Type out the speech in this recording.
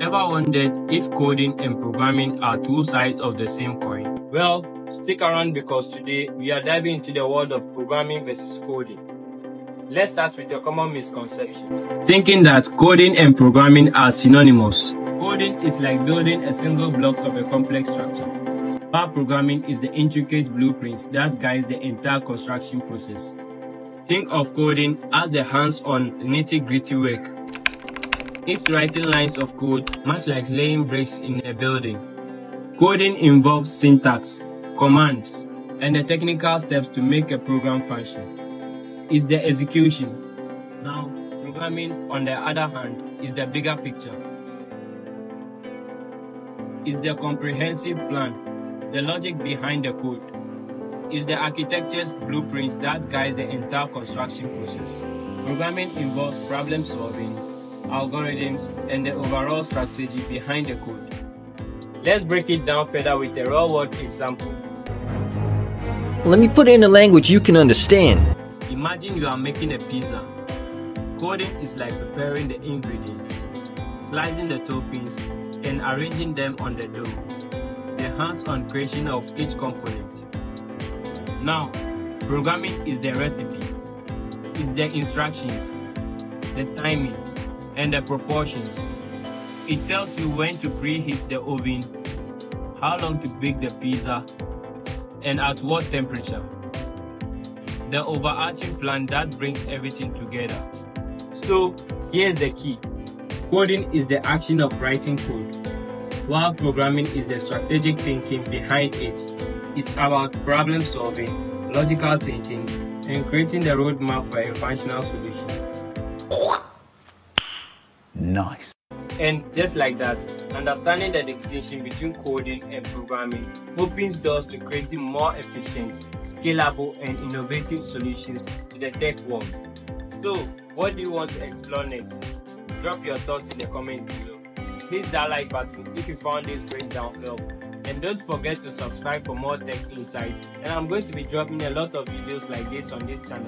Ever wondered if coding and programming are two sides of the same coin? Well, stick around because today we are diving into the world of programming versus coding. Let's start with a common misconception. Thinking that coding and programming are synonymous. Coding is like building a single block of a complex structure, while programming is the intricate blueprints that guides the entire construction process. Think of coding as the hands-on, nitty-gritty work. It's writing lines of code, much like laying bricks in a building. Coding involves syntax, commands, and the technical steps to make a program function. It's the execution. Now, programming, on the other hand, is the bigger picture. It's the comprehensive plan, the logic behind the code. It's the architecture's blueprints that guides the entire construction process. Programming involves problem solving, algorithms, and the overall strategy behind the code. Let's break it down further with a real-world example. Let me put it in a language you can understand. Imagine you are making a pizza. Coding is like preparing the ingredients, slicing the toppings, and arranging them on the dough. The hands-on creation of each component. Now, programming is the recipe. It's the instructions, the timing, and the proportions. It tells you when to preheat the oven, how long to bake the pizza, and at what temperature. The overarching plan that brings everything together. So, here's the key. Coding is the action of writing code, while programming is the strategic thinking behind it. It's about problem solving, logical thinking, and creating the roadmap for a functional solution. Nice. And just like that, understanding the distinction between coding and programming opens doors to creating more efficient, scalable, and innovative solutions to the tech world. So, what do you want to explore next? Drop your thoughts in the comments below. Hit that like button if you found this breakdown helpful. And don't forget to subscribe for more tech insights. And I'm going to be dropping a lot of videos like this on this channel.